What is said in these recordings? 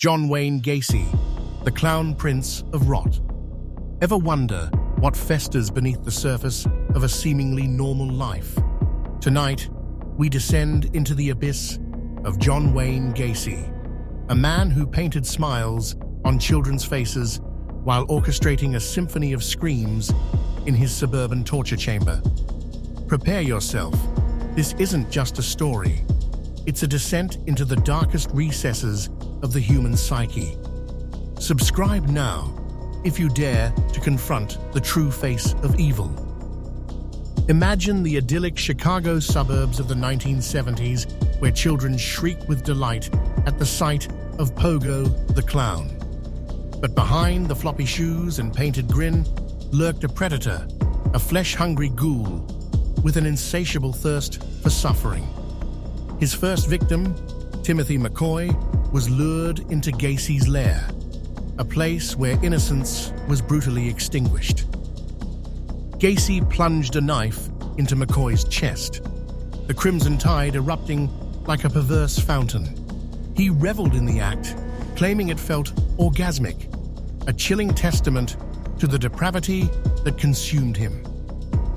John Wayne Gacy, the Clown Prince of Rot. Ever wonder what festers beneath the surface of a seemingly normal life? Tonight, we descend into the abyss of John Wayne Gacy, a man who painted smiles on children's faces while orchestrating a symphony of screams in his suburban torture chamber. Prepare yourself. This isn't just a story. It's a descent into the darkest recesses of the human psyche. Subscribe now if you dare to confront the true face of evil. Imagine the idyllic Chicago suburbs of the 1970s where children shriek with delight at the sight of Pogo the Clown. But behind the floppy shoes and painted grin lurked a predator, a flesh-hungry ghoul with an insatiable thirst for suffering. His first victim, Timothy McCoy, was lured into Gacy's lair, a place where innocence was brutally extinguished. Gacy plunged a knife into McCoy's chest, the crimson tide erupting like a perverse fountain. He reveled in the act, claiming it felt orgasmic, a chilling testament to the depravity that consumed him.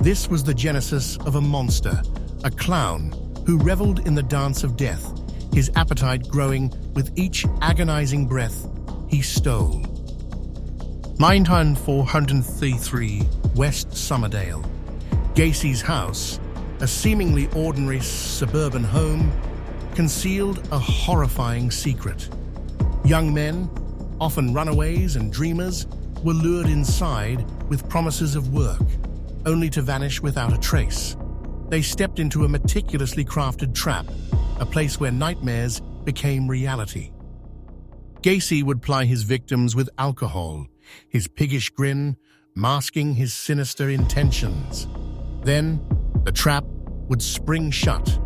This was the genesis of a monster, a clown who reveled in the dance of death, his appetite growing with each agonizing breath he stole. 9433 West Summerdale. Gacy's house, a seemingly ordinary suburban home, concealed a horrifying secret. Young men, often runaways and dreamers, were lured inside with promises of work, only to vanish without a trace. They stepped into a meticulously crafted trap, a place where nightmares became reality. Gacy would ply his victims with alcohol, his piggish grin masking his sinister intentions. Then, the trap would spring shut,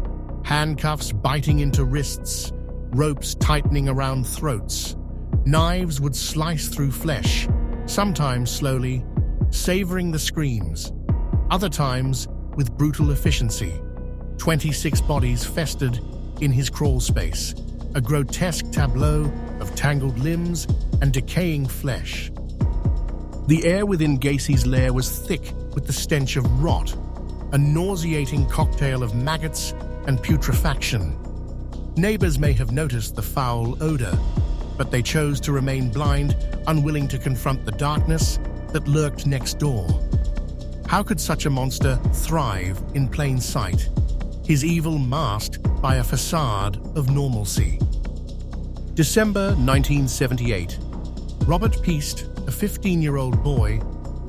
handcuffs biting into wrists, ropes tightening around throats. Knives would slice through flesh, sometimes slowly, savoring the screams, other times with brutal efficiency. 26 bodies festered in his crawl space, a grotesque tableau of tangled limbs and decaying flesh. The air within Gacy's lair was thick with the stench of rot, a nauseating cocktail of maggots and putrefaction. Neighbors may have noticed the foul odor, but they chose to remain blind, unwilling to confront the darkness that lurked next door. How could such a monster thrive in plain sight, his evil masked by a facade of normalcy? December 1978. Robert Peast, a 15-year-old boy,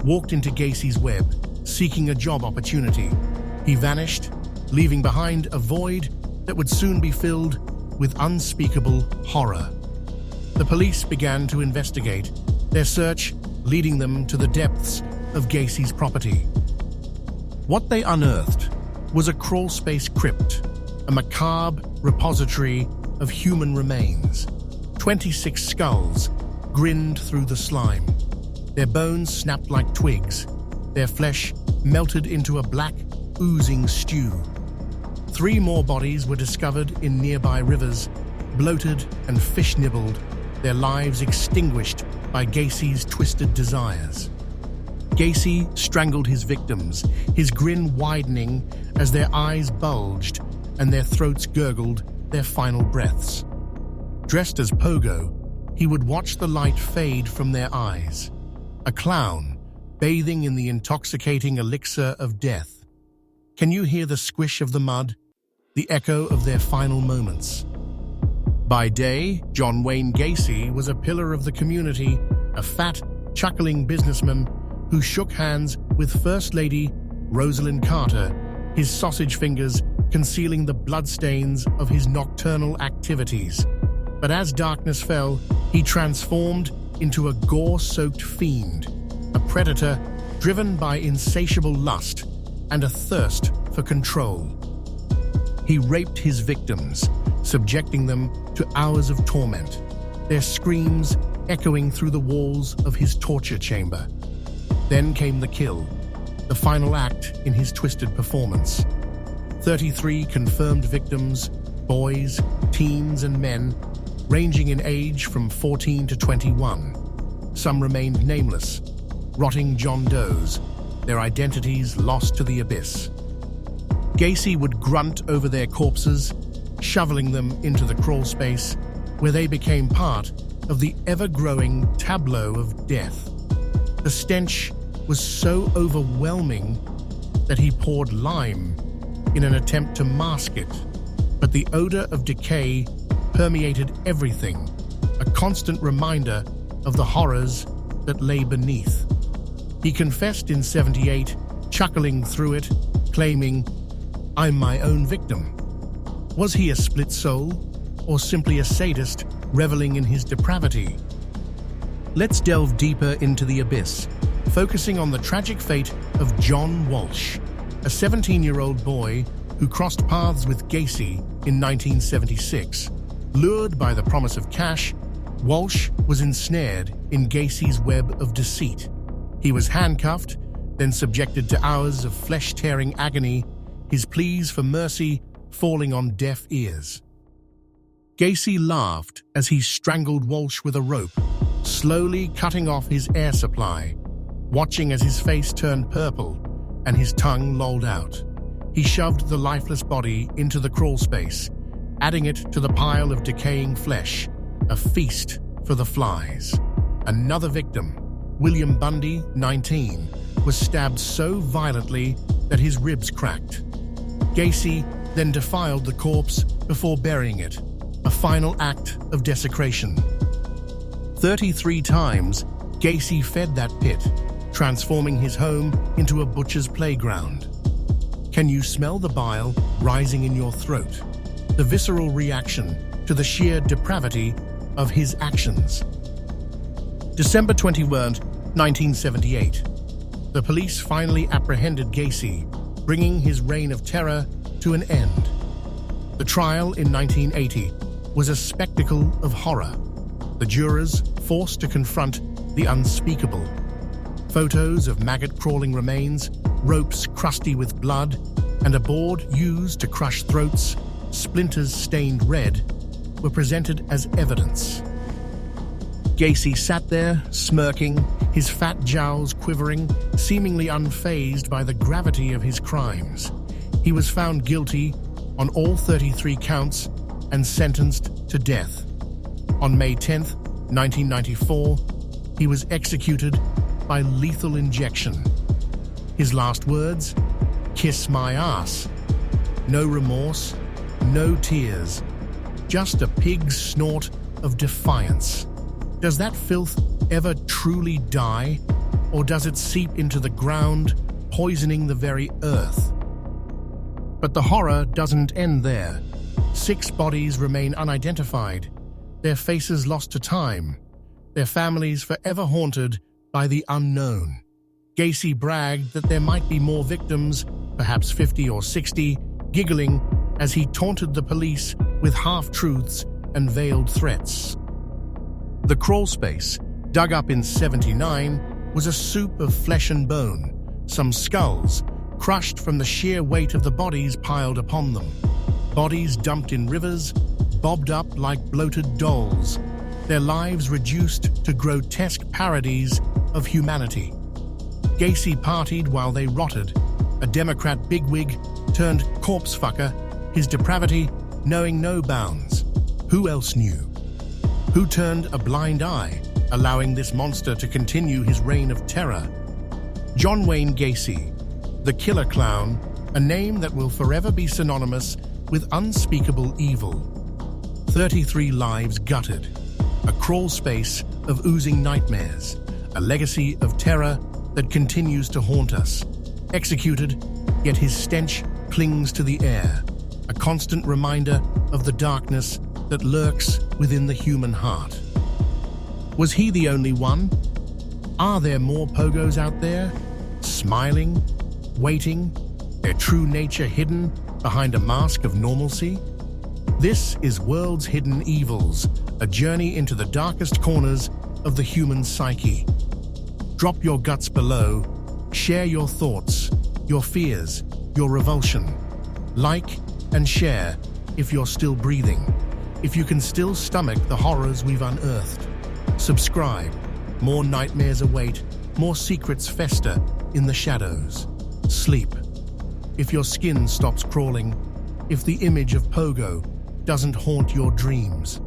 walked into Gacy's web, seeking a job opportunity. He vanished, leaving behind a void that would soon be filled with unspeakable horror. The police began to investigate, their search leading them to the depths of Gacy's property. What they unearthed was a crawlspace crypt, a macabre repository of human remains. 26 skulls grinned through the slime. Their bones snapped like twigs, their flesh melted into a black, oozing stew. 3 more bodies were discovered in nearby rivers, bloated and fish-nibbled, their lives extinguished by Gacy's twisted desires. Gacy strangled his victims, his grin widening as their eyes bulged and their throats gurgled their final breaths. Dressed as Pogo, he would watch the light fade from their eyes, a clown bathing in the intoxicating elixir of death. Can you hear the squish of the mud, the echo of their final moments? By day, John Wayne Gacy was a pillar of the community, a fat, chuckling businessman who shook hands with First Lady Rosalind Carter, his sausage fingers concealing the bloodstains of his nocturnal activities. But as darkness fell, he transformed into a gore-soaked fiend, a predator driven by insatiable lust and a thirst for control. He raped his victims, subjecting them to hours of torment, their screams echoing through the walls of his torture chamber. Then came the kill, the final act in his twisted performance. 33 confirmed victims, boys, teens, and men, ranging in age from 14 to 21. Some remained nameless, rotting John Does, their identities lost to the abyss. Gacy would grunt over their corpses, shoveling them into the crawl space, where they became part of the ever-growing tableau of death. The stench was so overwhelming that he poured lime in an attempt to mask it, but the odor of decay permeated everything, a constant reminder of the horrors that lay beneath. He confessed in '78, chuckling through it, claiming, "I'm my own victim." Was he a split soul, or simply a sadist reveling in his depravity? Let's delve deeper into the abyss, focusing on the tragic fate of John Walsh, a 17-year-old boy who crossed paths with Gacy in 1976. Lured by the promise of cash, Walsh was ensnared in Gacy's web of deceit. He was handcuffed, then subjected to hours of flesh-tearing agony, his pleas for mercy falling on deaf ears. Gacy laughed as he strangled Walsh with a rope, slowly cutting off his air supply, watching as his face turned purple and his tongue lolled out. He shoved the lifeless body into the crawl space, adding it to the pile of decaying flesh, a feast for the flies. Another victim, William Bundy, 19, was stabbed so violently that his ribs cracked. Gacy then defiled the corpse before burying it, a final act of desecration. 33 times, Gacy fed that pit, transforming his home into a butcher's playground. Can you smell the bile rising in your throat? The visceral reaction to the sheer depravity of his actions. December 21, 1978. The police finally apprehended Gacy, bringing his reign of terror to an end. The trial in 1980 was a spectacle of horror, the jurors forced to confront the unspeakable. Photos of maggot-crawling remains, ropes crusty with blood, and a board used to crush throats, splinters stained red, were presented as evidence. Gacy sat there, smirking, his fat jowls quivering, seemingly unfazed by the gravity of his crimes. He was found guilty on all 33 counts and sentenced to death. On May 10, 1994, he was executed by lethal injection. His last words, "Kiss my ass." No remorse, no tears, just a pig's snort of defiance. Does that filth ever truly die, or does it seep into the ground, poisoning the very earth? But the horror doesn't end there. 6 bodies remain unidentified, their faces lost to time, their families forever haunted by the unknown. Gacy bragged that there might be more victims, perhaps 50 or 60, giggling as he taunted the police with half-truths and veiled threats. The crawl space, dug up in '79, was a soup of flesh and bone, some skulls, crushed from the sheer weight of the bodies piled upon them. Bodies dumped in rivers, bobbed up like bloated dolls, their lives reduced to grotesque parodies of humanity. Gacy partied while they rotted, a Democrat bigwig turned corpse-fucker, his depravity knowing no bounds. Who else knew? Who turned a blind eye, allowing this monster to continue his reign of terror? John Wayne Gacy, the killer clown, a name that will forever be synonymous with unspeakable evil. 33 lives gutted, a crawl space of oozing nightmares, a legacy of terror that continues to haunt us. Executed, yet his stench clings to the air, a constant reminder of the darkness that lurks within the human heart. Was he the only one? Are there more Pogos out there, smiling, waiting, their true nature hidden behind a mask of normalcy? This is World's Hidden Evils, a journey into the darkest corners of the human psyche. Drop your guts below, share your thoughts, your fears, your revulsion. Like and share if you're still breathing. If you can still stomach the horrors we've unearthed, subscribe. More nightmares await, more secrets fester in the shadows. Sleep. If your skin stops crawling, if the image of Pogo doesn't haunt your dreams,